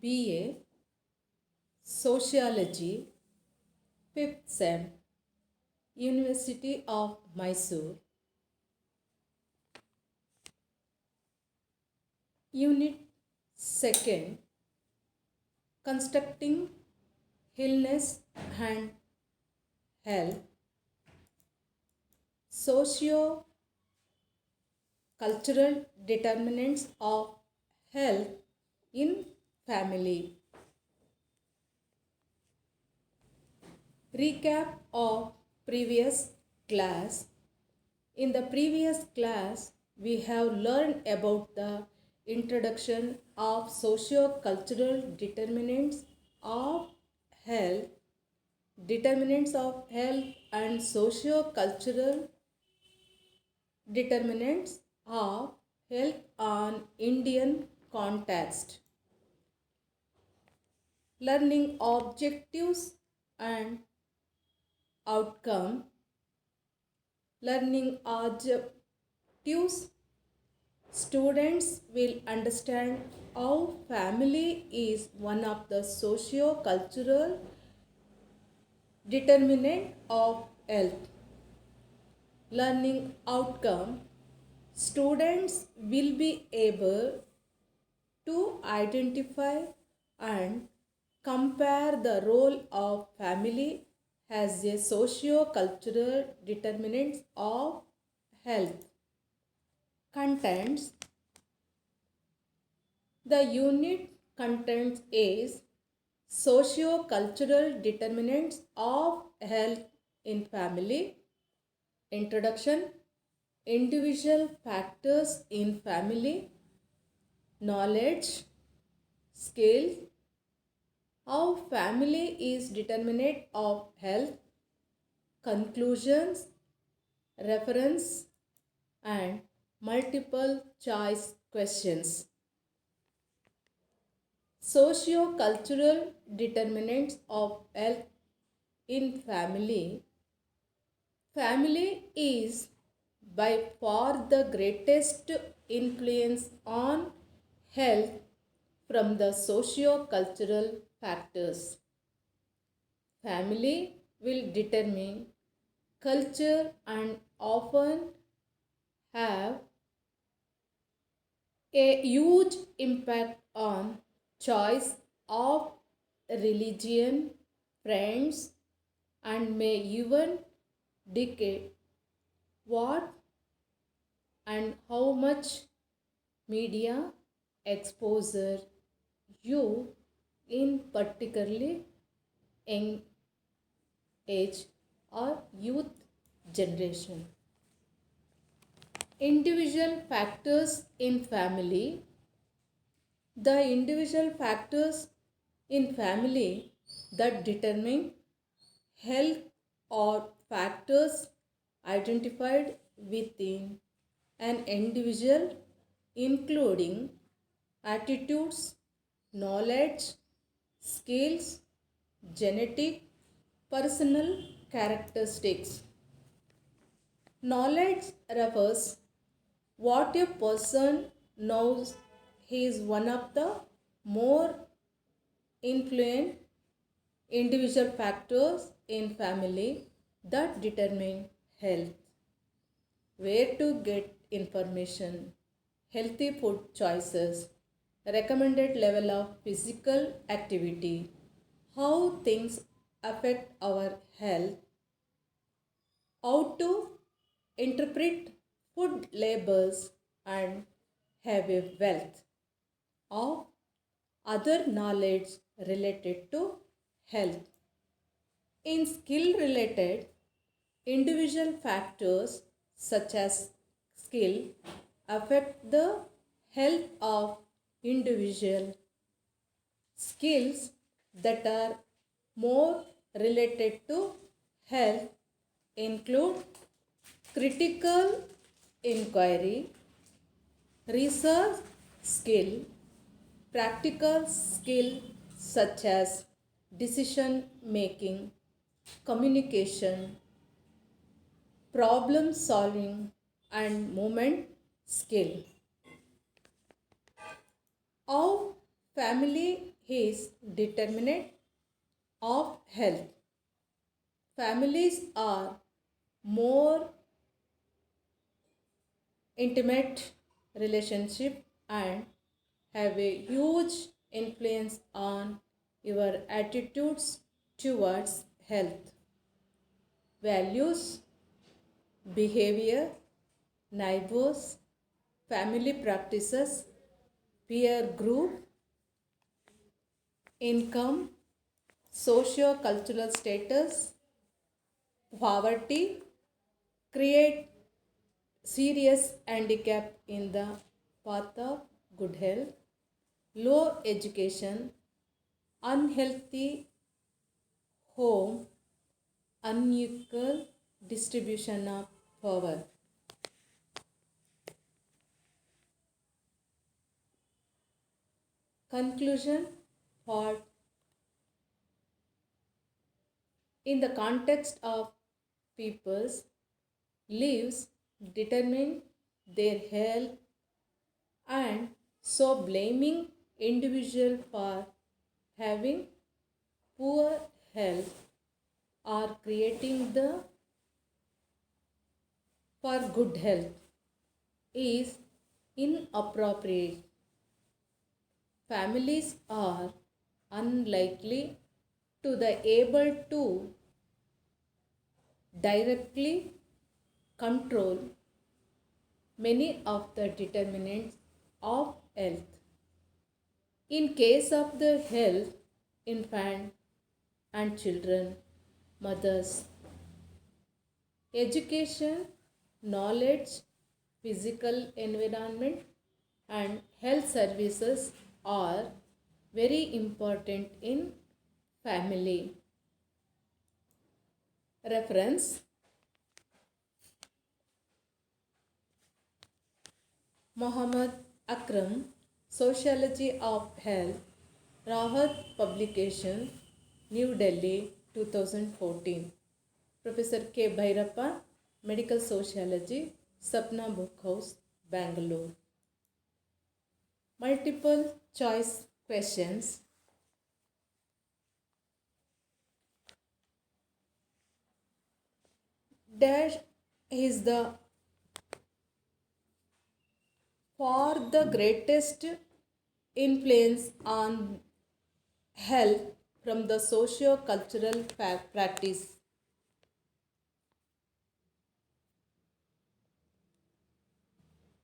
BA Sociology, 5th Sem, University of Mysore. Unit 2nd, Constructing Illness and Health, Socio Cultural Determinants of Health in Family. Recap of previous class. In the previous class, we have learned about the introduction of socio-cultural determinants of health, and socio-cultural determinants of health on Indian context. Learning objectives and outcome. Learning objectives. Students will understand how family is one of the socio-cultural determinant of health. Learning outcome. Students will be able to identify and compare the role of family as a socio-cultural determinant of health. Contents. The unit content is socio-cultural determinants of health in family. Introduction. Individual factors in family. Knowledge. Skills. How family is determinant of health. Conclusions. Reference and multiple choice questions. Socio-cultural determinants of health in family. Family is by far the greatest influence on health from the socio-cultural factors. Family will determine culture and often have a huge impact on choice of religion, friends, and may even dictate what and how much media exposure you in particularly young age or youth generation. Individual factors in family. The individual factors in family that determine health or factors identified within an individual, including attitudes, knowledge, skills, genetic, personal characteristics. Knowledge refers what a person knows. He is one of the more influent individual factors in family that determine health. Where to get information, healthy food choices, recommended level of physical activity, how things affect our health, how to interpret food labels, and have a wealth of other knowledge related to health. In skill related, individual factors such as skill affect the health of individual. Skills that are more related to health include critical inquiry, research skill, practical skill such as decision making, communication, problem solving, and movement skill. How family is determinant of health. Families are more intimate relationship and have a huge influence on your attitudes towards health, values, behavior, neighbors, family practices, peer group, income, socio-cultural status, poverty create serious handicap in the path of good health, low education, unhealthy home, unequal distribution of power. Conclusion for in the context of people's lives determine their health and so blaming individual for having poor health or creating the for good health is inappropriate. Families are unlikely to the able to directly control many of the determinants of health. In case of the health, infant and children, mothers, education, knowledge, physical environment, and health services are very important in family. Reference Muhammad Akram, Sociology of Health, Rahat Publication, New Delhi, 2014. Professor K. Bhairappa, Medical Sociology, Sapna Book House, Bangalore. Multiple choice questions. Dash is the for the greatest influence on health from the socio-cultural practice.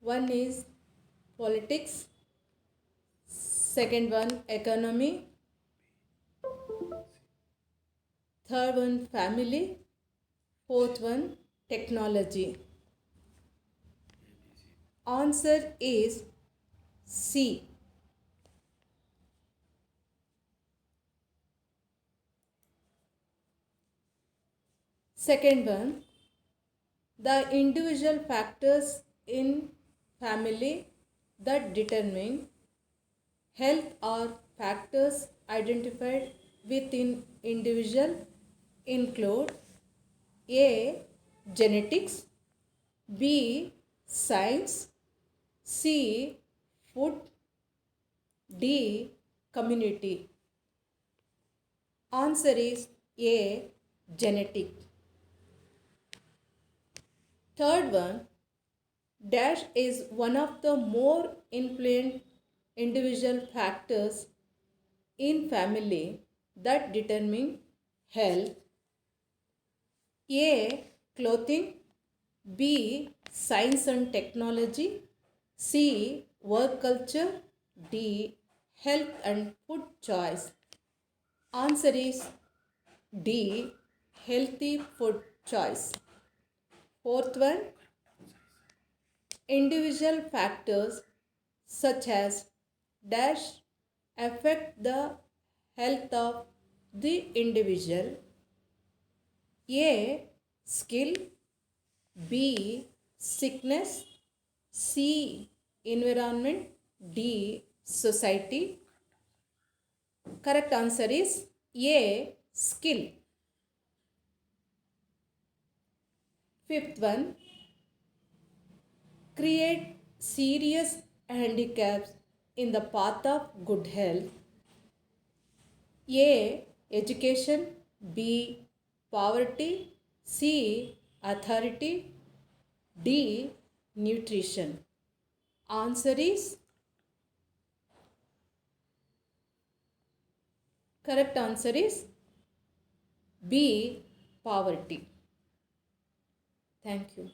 One is politics, second one economy, third one family, fourth one technology. Answer is C. Second one, the individual factors in family that determine health are factors identified within individual include A. Genetics, B. Science, C. Food, D. Community. Answer is A. Genetic. Third one, dash is one of the more influent individual factors in family that determine health. A. Clothing, B. Science and technology, C. Work culture, D. Health and food choice. Answer is D. Healthy food choice. Fourth one, individual factors such as dash affect the health of the individual. A. Skill, B. Sickness, C. Environment, D. Society. Correct answer is A. Skill. Fifth one, create serious handicaps in the path of good health. A. Education. B. Poverty. C. Authority. D. Nutrition. Answer is, correct answer is B. Poverty. Thank you.